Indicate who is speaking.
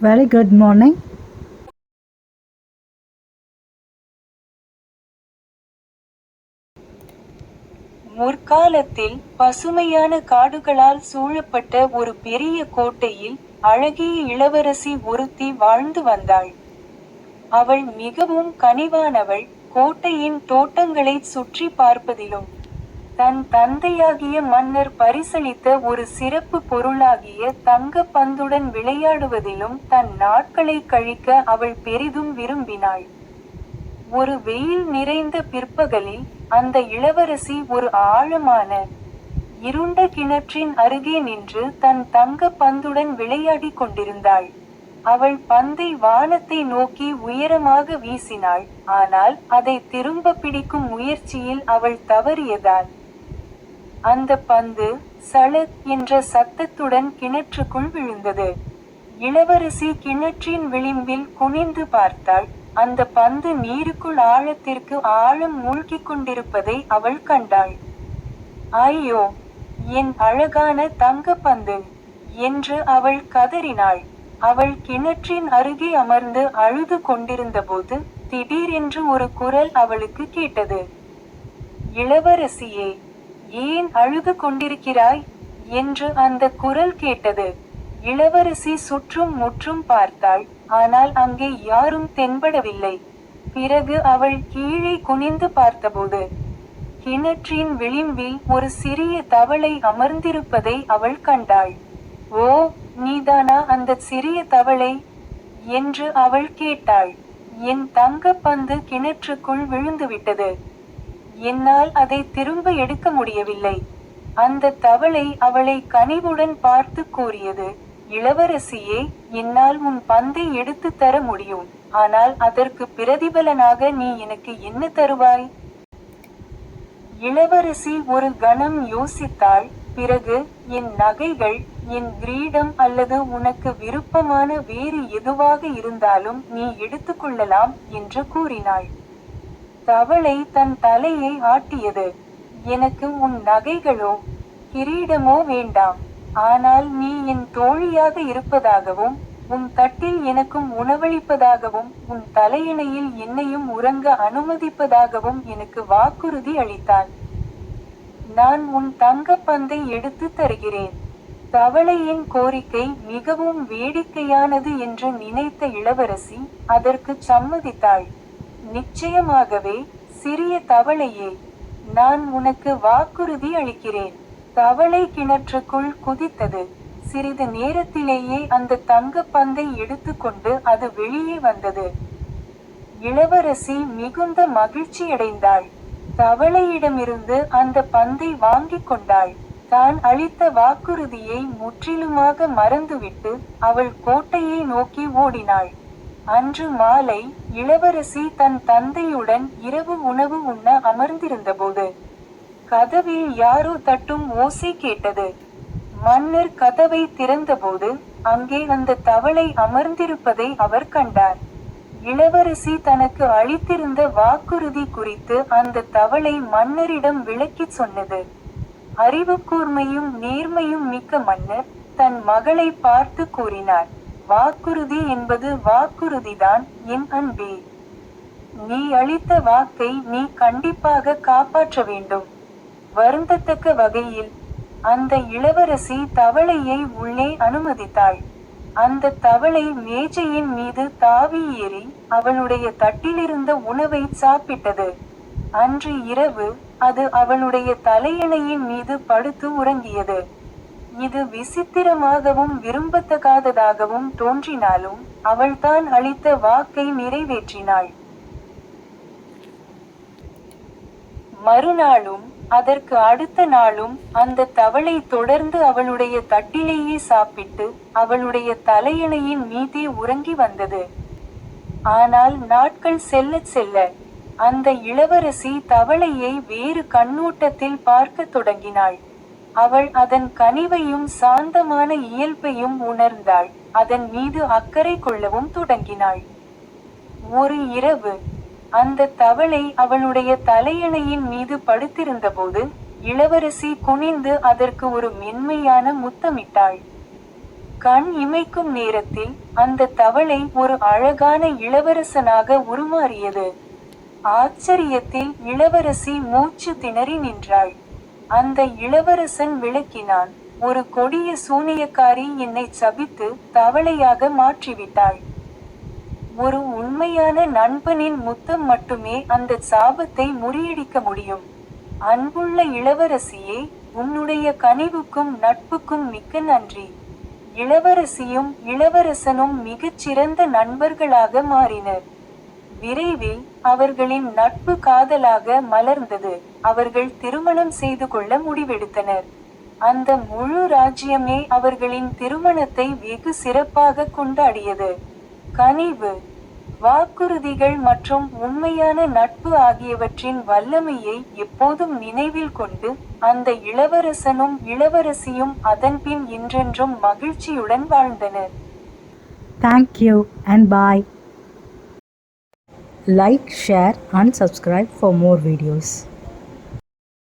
Speaker 1: Very good morning.
Speaker 2: முற்காலத்தில் பசுமையான காடுகளால் சூழப்பட்ட ஒரு பெரிய கோட்டையில் அழகிய இளவரசி ஒருத்தி வாழ்ந்து வந்தாள். அவள் மிகவும் கனிவானவள், கோட்டையின் தோட்டங்களைச் சுற்றி பார்ப்பதிலும் தன் தந்தையாகிய மன்னர் பரிசளித்த ஒரு சிறப்பு பொருளாகிய தங்கப் பந்துடன் விளையாடுவதிலும் தன் நாட்களைக் கழிக்க அவள் பெரிதும் விரும்பினாள். ஒரு வெயில் நிறைந்த பிற்பகலில் அந்த இளவரசி ஒரு ஆழமான இருண்ட கிணற்றின் அருகே நின்று தன் தங்கப் பந்துடன் விளையாடிக் கொண்டிருந்தாள். அவள் பந்தை வானத்தை நோக்கி உயரமாக வீசினாள், ஆனால் அதை திரும்ப பிடிக்கும் முயற்சியில் அவள் தவறியதால் அந்த பந்து சளக் என்ற சத்தத்துடன் கிணற்றுக்குள் விழுந்தது. இளவரசி கிணற்றின் விளிம்பில் குனிந்து பார்த்தாள். அந்த பந்து நீருக்குள் ஆழத்திற்கு ஆழம் மூழ்கிக் கொண்டிருப்பதை அவள் கண்டாள். ஐயோ, என் அழகான தங்க பந்து என்று அவள் கதறினாள். அவள் கிணற்றின் அருகே அமர்ந்து அழுது கொண்டிருந்தபோது திடீரென்று ஒரு குரல் அவளுக்கு கேட்டது. இளவரசியே, ஏன் அழுது கொண்டிருக்கிறாய் என்று அந்த குரல் கேட்டது. இளவரசி சுற்றும் முற்றும் பார்த்தாள், ஆனால் அங்கே யாரும் தென்படவில்லை. பிறகு அவள் கீழே குனிந்து பார்த்தபோது கிணற்றின் விளிம்பில் ஒரு சிறிய தவளை அமர்ந்திருப்பதை அவள் கண்டாள். ஓ, நீதானா அந்த சிறிய தவளை என்று அவள் கேட்டாள். என் தங்கப் பந்து கிணற்றுக்குள் விழுந்துவிட்டது. என்னால் அதை திரும்ப எடுக்க முடியவில்லை. அந்த தவளை அவளை கனிவுடன் பார்த்து கூறியது, இளவரசியே, என்னால் உன் பந்தை எடுத்து தர முடியும், ஆனால் அதற்கு பிரதிபலனாக நீ எனக்கு என்ன தருவாய்? இளவரசி ஒரு கணம் யோசித்தாள். பிறகு, என் நகைகள், என் கிரீடம் அல்லது உனக்கு விருப்பமான வேறு எதுவாக இருந்தாலும் நீ எடுத்துக்கொள்ளலாம் என்று கூறினாள். தவளை தன் தலையை ஆட்டியது. எனக்கு உன் நகைகளோ கிரீடமோ வேண்டாம். ஆனால் நீ என் தோழியாக இருப்பதாகவும் உன் தட்டில் எனக்கும் உணவளிப்பதாகவும் உன் தலையணையில் என்னையும் உறங்க அனுமதிப்பதாகவும் எனக்கு வாக்குறுதி அளித்தான். நான் உன் தங்கப் பந்தை எடுத்து தருகிறேன். தவளையின் கோரிக்கை மிகவும் வேடிக்கையானது என்று நினைத்த இளவரசி அதற்கு சம்மதித்தாள். நிச்சயமாகவே, சிறிய தவளையே, நான் உனக்கு வாக்குறுதி அளிக்கிறேன். தவளை கிணற்றுக்குள் குதித்தது. சிறிது நேரத்திலேயே அந்த தங்கப் பந்தை எடுத்துக்கொண்டு அது வெளியே வந்தது. இளவரசி மிகுந்த மகிழ்ச்சியடைந்தாள். தவளையிடமிருந்து அந்த பந்தை வாங்கிக் கொண்டாள். தான் அளித்த வாக்குறுதியை முற்றிலுமாக மறந்துவிட்டு அவள் கோட்டையை நோக்கி ஓடினாள். அன்று மாலை இளவரசி தன் தந்தையுடன் இரவு உணவு உண்ண அமர்ந்திருந்தபோது கதவில் யாரோ தட்டும் ஓசை கேட்டது. மன்னர் கதவை திறந்தபோது அங்கே அந்த தவளை அமர்ந்திருப்பதை அவர் கண்டார். இளவரசி தனக்கு அளித்திருந்த வாக்குறுதி குறித்து அந்த தவளை மன்னரிடம் விளக்கிச் சொன்னது. அறிவுக்கூர்மையும் நேர்மையும் மிக்க மன்னர் தன் மகளை பார்த்து கூறினார், வாக்குறுதி என்பது வாக்குறுதிதான் என் அன்பே. நீ அளித்த வாக்கை நீ கண்டிப்பாக காப்பாற்ற வேண்டும். வருந்தத்தக்க வகையில் அந்த இளவரசி தவளையை உள்ளே அனுமதித்தாள். அந்த தவளை மேஜையின் மீது தாவி ஏறி அவளுடைய தட்டிலிருந்த உணவை சாப்பிட்டது. அன்று இரவு அது அவளுடைய தலையணையின் மீது படுத்து உறங்கியது. இது விசித்திரமாகவும் விரும்பத்தகாததாகவும் தோன்றினாலும் அவள்தான் அளித்த வாக்கை நிறைவேற்றினாள். மறுநாளும் அதற்கு அடுத்த நாளும் அந்த தவளை தொடர்ந்து அவளுடைய தட்டிலேயே சாப்பிட்டு அவளுடைய தலையணையின் மீதே உறங்கி வந்தது. ஆனால் நாட்கள் செல்லச் செல்ல அந்த இளவரசி தவளையை வேறு கண்ணோட்டத்தில் பார்க்க தொடங்கினாள். அவள் அதன் கனிவையும் சாந்தமான இயல்பையும் உணர்ந்தாள். அதன் மீது அக்கறை கொள்ளவும் தொடங்கினாள். ஒரு இரவு அந்த தவளை அவளுடைய தலையணையின் மீது படுத்திருந்தபோது இளவரசி குனிந்து அதற்கு ஒரு மென்மையான முத்தமிட்டாள். கண் இமைக்கும் நேரத்தில் அந்த தவளை ஒரு அழகான இளவரசனாக உருமாறியது. ஆச்சரியத்தில் இளவரசி மூச்சு திணறி நின்றாள். அந்த இளவரசன் விளக்கினான், ஒரு கொடிய சூனியக்காரி என்னை சபித்து தவளையாக மாற்றிவிட்டாள். ஒரு உண்மையான நண்பனின் முத்தம் மட்டுமே அந்த சாபத்தை முறியடிக்க முடியும். அன்புள்ள இளவரசியே, உன்னுடைய கனிவுக்கும் நட்புக்கும் மிக்க நன்றி. இளவரசியும் இளவரசனும் மிகச்சிறந்த நண்பர்களாக மாறினர். விரைவில் அவர்களின் நட்பு காதலாக மலர்ந்தது. அவர்கள் திருமணம் செய்து கொள்ள முடிவெடுத்தனர். அந்த முழு ராஜ்யமே அவர்களின் திருமணத்தை வெகு சிறப்பாக கொண்டாடியது. கனிவு, வாக்குறுதிகள் மற்றும் உண்மையான நட்பு ஆகியவற்றின் வல்லமையை எப்போதும் நினைவில் கொண்டு அந்த இளவரசனும் இளவரசியும் அதன்பின் என்றென்றும் மகிழ்ச்சியுடன் வாழ்ந்தனர்.
Speaker 1: Thank you and bye. Like, share and subscribe for more videos.